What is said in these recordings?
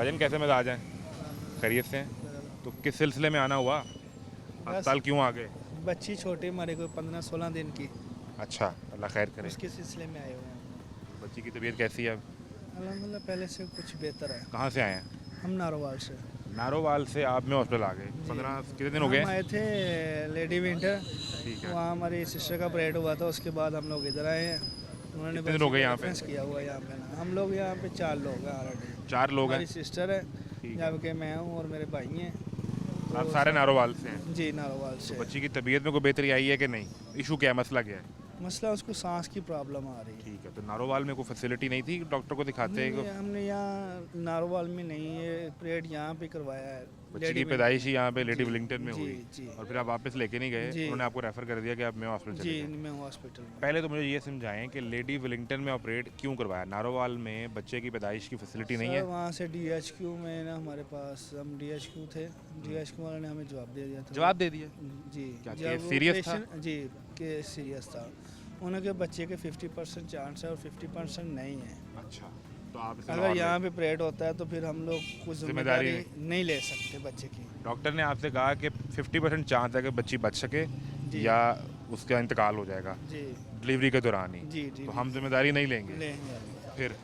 भजन कैसे मिजाज हैं? खैरियत से हैं? तो किस सिलसिले में आना हुआ? अस्पताल क्यों आ गए? बच्ची छोटी हमारे को 15-16 दिन की, अच्छा, अल्लाह खैर करे। उसके सिलसिले में आए हुए हैं। बच्ची की तबीयत कैसी है अब? अल्हम्दुलिल्लाह पहले से कुछ बेहतर है। कहाँ से आए हैं? हम नारोवाल से। नारोवाल से आप में हॉस्पिटल आ गए। 15 कितने दिन हो हम गए? आए थे लेडी विंटर, ठीक है। वहाँ हमारी सिस्टर का ऑपरेट हुआ था, उसके बाद हम लोग इधर आए हैं। उन्होंने कितने दिन हो गए यहाँ पे? रेफरेंस किया हुआ है यहाँ पे ना। हम लोग यहाँ पे 4 लोग हैं ऑलरेडी। 4 लोग हैं। हमारी सिस्टर है, ठीक है। जबकि मैं हूँ और मेरे भाई हैं। आप तो सारे नारोवाल से हैं? जी नारोवाल से। बच्ची की तबीयत में कोई बेहतरी आई है कि नहीं? इशू क्या है, मसला क्या है? मसला उसको सांस की प्रॉब्लम आ रही है। ठीक है, तो नारोवाल में कोई फैसिलिटी नहीं थी? डॉक्टर को दिखाते हैं? नहीं, हमने यहाँ नारोवाल में नहीं, ये ऑपरेट यहाँ पे करवाया है। बच्ची की पैदाइश ही यहाँ पे लेडी जी, विलिंगटन में जी, हुई जी। और फिर आप वापस लेके नहीं गए? जी। उन्होंने आपको रेफर कर दिया कि आप मेयो हॉस्पिटल चले जी जाएं। मैं हॉस्पिटल में। पहले तो मुझे ये समझाएं कि लेडी विलिंगटन में ऑपरेट क्यों करवाया? नारोवाल में बच्चे की पैदाइश की फैसिलिटी नहीं सर है? वहाँ से DHQ में ना, हमारे पास हम DHQ थे, DHQ वाले ने हमें जवाब दे दिया था। जवाब दे दिया? जी। क्या जब केस वो सीरियस था? पेशेंट- जी केस सीरियस था। उनके बच्चे के 50% चांस है और 50% नहीं है। अच्छा, तो आप इसे अगर लाहौर यहाँ ले- पे ऑपरेट होता है तो फिर हम लोग कुछ जिम्मेदारी जिम्मेदारी नहीं ले सकते बच्चे की। डॉक्टर ने आपसे कहा कि 50% चांस है कि बच्ची बच सके जी। या उसका इंतकाल हो जाएगा जी डिलीवरी के दौरान ही। जी जी तो हम जिम्मेदारी नहीं लेंगे। लेंगे। फिर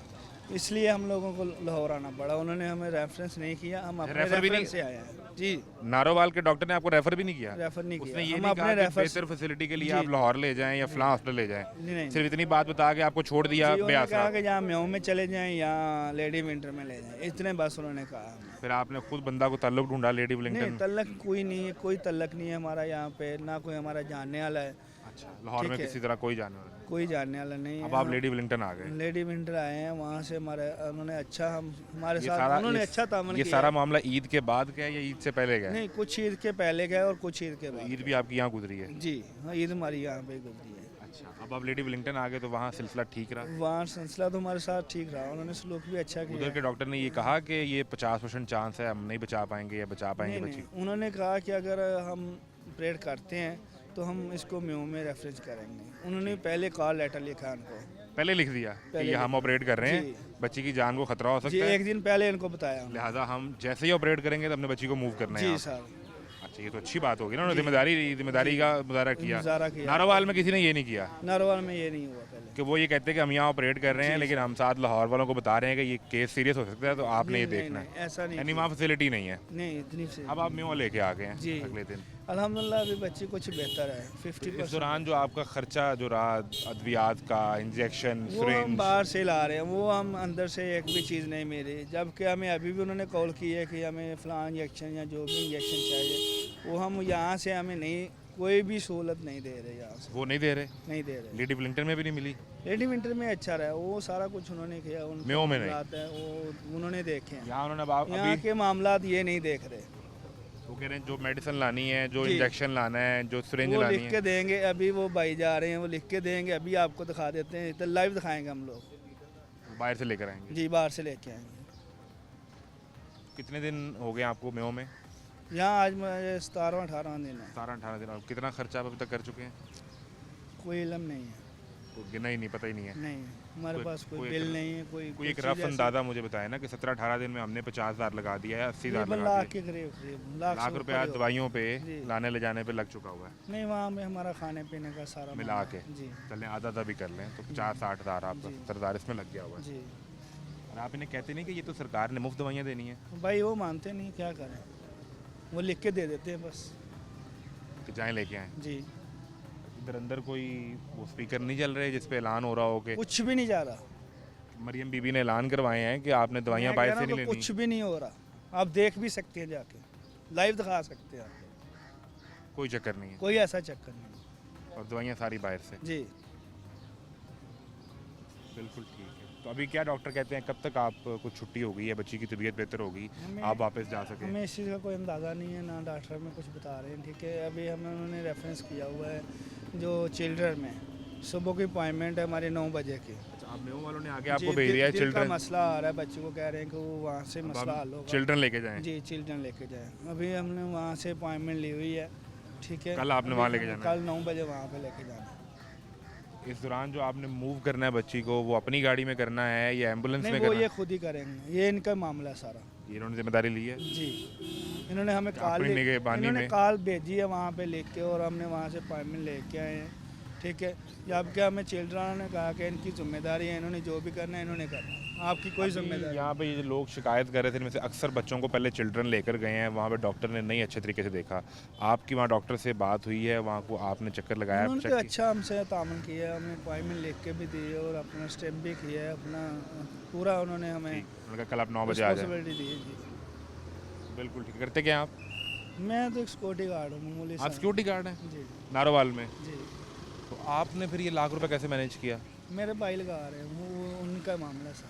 इसलिए हम लोगों को लाहौर आना पड़ा। उन्होंने हमें रेफरेंस नहीं किया, हम अपने रेफर भी रेफरेंस नहीं- से आए हैं। जी नारोवाल के डॉक्टर ने आपको रेफर भी नहीं किया? रेफर नहीं किया। उसने ये हम नहीं अपने कहा कि रेफर बेहतर फैसिलिटी के लिए जी। आप लाहौर ले जाएं या फलां हॉस्पिटल ले जाएं? नहीं सिर्फ इतनी बात बता के आपको छोड़ दिया जी, उन्होंने बेआसरा? कहा कि यहाँ म्यों में चले जाएं या लेडी विंटर में ले जाएं, इतने बस उन्होंने कहा। फिर आपने खुद बंदा को ताल्लुक ढूंढा लेडी नहीं, विलिंगटन? तल्लक कोई नहीं है, कोई तल्लक नहीं है हमारा यहाँ पे, ना कोई हमारा जानने वाला है। अच्छा, लाहौर में ठीक है। किसी तरह कोई जानवर नहीं। कोई जानने वाला नहीं है। अब आप लेडी विलिंगटन आ गए। लेडी विंटर आए हैं, वहाँ से हमारे उन्होंने अच्छा हमारे ये साथ सारा उन्होंने ये- अच्छा तामन ये किया सारा है। मामला ईद के बाद का है या ईद से पहले का है? नहीं, कुछ ईद के पहले गए और कुछ ईद के बाद। ईद भी आपकी यहाँ गुजरी है? जी हाँ, ईद हमारी यहाँ पे गुजरी है। अच्छा, अब आप लेडी विलिंगटन आ गए तो वहाँ सिलसिला ठीक रहा? वहाँ सिलसिला तो हमारे साथ ठीक रहा, उन्होंने सलूक भी अच्छा किया। उधर के डॉक्टर ने ये कहा कि ये 50% चांस है, हम नहीं बचा पाएंगे या बचा पाएंगे नहीं, बच्ची? नहीं, उन्होंने कहा कि अगर हम ऑपरेट करते हैं तो हम इसको म्यों में रेफरेंस करेंगे। उन्होंने पहले कॉल लेटर लिखा उनको। पहले लिख दिया कि पहले ये हम लिख- ऑपरेट कर रहे हैं, जी। बच्ची की जान को खतरा हो जी, सकता है, एक दिन पहले इनको बताया उन्होंने। लिहाजा हम जैसे ही ऑपरेट करेंगे तो अपने बच्ची को मूव करना है जी यहाँ। सर। अच्छा, ये तो अच्छी बात होगी ना, उन्होंने जिम्मेदारी का मुजाहरा किया। मुजाहरा किया। नारोवाल में किसी ने ये नहीं किया नारोवाल में ये नहीं हुआ पहले। कि वो ये कहते हैं कि हम यहाँ ऑपरेट कर रहे हैं, लेकिन हम साथ लाहौर वालों को बता रहे हैं कि ये केस सीरियस हो सकता है, तो आपने ये नहीं, देखना नहीं, है। ऐसा नहीं यानी किया। वहाँ फैसिलिटी नहीं है। नहीं, इतनी से अब आप म्यों लेके आ गए हैं जी। अगले दिन। अल्हम्दुलिल्लाह अभी बच्ची कुछ बेहतर है, इस 50%। दौरान जो आपका खर्चा जो रहा, अद्वियात का, इंजेक्शन, वो हम सिरिंज, बाहर से ला रहे हैं, वो हम अंदर से एक भी चीज़ नहीं मिली। जबकि हमें अभी भी उन्होंने कॉल की है कि हमें फ़लाँ इंजेक्शन या जो भी इंजेक्शन चाहिए, वो हम यहाँ से हमें नहीं, कोई भी सहूलत नहीं दे रहे यहाँ से, वो नहीं दे रहे। नहीं दे रहे। लेडी विलिंगटन में भी नहीं मिली? लेडी विंटर में अच्छा रहा, वो सारा कुछ उन्होंने किया। उनके म्यों में नहीं? मामलात हैं, वो उन्होंने देखे हैं। यहाँ उन्होंने यहाँ अभी के मामलात ये नहीं देख रहे। वो कह रहे हैं जो मेडिसिन लानी है, जो जी। इंजेक्शन लाना है, जो सिरिंज वो लानी लिख है, के देंगे, अभी वो भाई जा रहे हैं, वो लिख के देंगे, अभी आपको दिखा देते हैं, तो लाइव दिखाएंगे हम लोग। वो बाहर से लेकर आएंगे। जी बाहर से लेके आएंगे। कितने दिन हो गए आपको म्यों में? यहाँ आज मुझे 17-18 दिन है। 17-18 दिन। और कितना खर्चा आप अभी तक कर चुके हैं? कोई इलम नहीं है। तो गिना ही नहीं, पता ही नहीं है। नहीं, हमारे कोई- पास कोई कोई बिल एक- नहीं है, कोई कोई एक कुछ रफ चीज़ ऐसी- अंदाजा मुझे बताया ना कि 17-18 दिन में हमने 50,000 लगा दिया है, 80,000 तकरीबन लगा लाख दिया, के करीब लाख लाख से रुपया ऊपर ही दवाइयों पे जी। लाने ले जाने पे लग चुका हुआ है। होगा। नहीं, वहाँ में हमारा खाने पीने का सारा मिला मामला के है। जी चलें आधा भी कर लें तो 50-60 हज़ार आपका जी। 70,000 इसमें लग गया हुआ है। जी। और आप इन्हें कहते नहीं कि ये तो सरकार ने मुफ्त दवाइयाँ देनी है भाई वो मानते नहीं, क्या करें, वो लिख के दे देते हैं बस। कि जाएँ लेके आएँ? जी, इधर अंदर कोई वो स्पीकर नहीं चल रहे जिस पे ऐलान हो रहा हो कि कुछ भी नहीं जा रहा। मरियम बीबी ने ऐलान करवाए हैं कि आपने दवाइयाँ मैं बाहर कह से रहा नहीं हूँ कि लेनी? कुछ भी नहीं हो रहा। आप देख भी सकते हैं, जाके लाइव दिखा सकते हैं आप। कोई चक्कर नहीं है कोई ऐसा चक्कर नहीं। और दवाइयाँ सारी बाहर से? जी, बिल्कुल ठीक है। तो अभी क्या डॉक्टर कहते हैं कब तक आप कुछ छुट्टी होगी या बच्ची की तबीयत बेहतर होगी, हमें- आप वापस जा सकें? हमें इस चीज़ का कोई अंदाज़ा नहीं है, ना डॉक्टर में कुछ बता रहे हैं। ठीक है, अभी हमें उन्होंने रेफरेंस किया हुआ है जो चिल्ड्रन में, सुबह की अपॉइंटमेंट है हमारी 9 बजे की। अच्छा, आप म्यों वालों ने आगे आपको जी, भेज दिया है दिल का चिल्ड्रन? मसला आ रहा है, बच्चे को कह रहे हैं कि वो वहाँ से मसला हल होगा। चिल्ड्रन लेके जाएं? जी, चिल्ड्रन लेके जाए। अभी हमने वहाँ से अपॉइंटमेंट ली हुई है। ठीक है, कल आपने वहाँ लेके जाना है? कल 9 बजे वहाँ पे लेके जाना है। इस दौरान जो आपने मूव करना है बच्ची को, वो अपनी गाड़ी में करना है या एम्बुलेंस नहीं, में वो करना ये है? खुद ही करेंगे, ये इनका मामला है सारा। ये इन्होंने जिम्मेदारी ली है। जी, इन्होंने हमें कॉल अपनी निगहबानी इन्होंने में? कॉल भेजी है वहाँ पे लेके, और हमने वहाँ से अपॉइंटमेंट लेके आए हैं। ठीक है, जबकि हमें चिल्ड्रन ने कहा कि इनकी जिम्मेदारी है, इन्होंने जो भी करना है इन्होंने करना है, आपकी कोई जिम्मेदारी यहाँ पे ये जो लोग शिकायत कर रहे थे, इनमें से अक्सर बच्चों को पहले चिल्ड्रन लेकर गए हैं, वहाँ पे डॉक्टर ने नहीं अच्छे तरीके से देखा। आपकी वहाँ डॉक्टर से बात हुई है, वहाँ को आपने चक्कर लगाया? उन्होंने check तो किया? अच्छा हमसे तामन किया है, हमें अपॉइंटमेंट लेके भी दी है और अपना स्टेप भी किया है, अपना पूरा उन्होंने हमें ठीक, उन्होंने कहा कल आप 9 बजे आ जाए। रिस्पॉन्सिबिलिटी दी है जी। बिल्कुल ठीक। करते क्या आप? मैं तो एक सिक्योरिटी गार्ड हूँ मामूली आप सा। सिक्योरिटी गार्ड हैं जी नारोवाल में? जी, तो आपने फिर ये लाख रुपए कैसे मैनेज किया? मेरे भाई लगा रहे हैं, वो उनका मामला सर।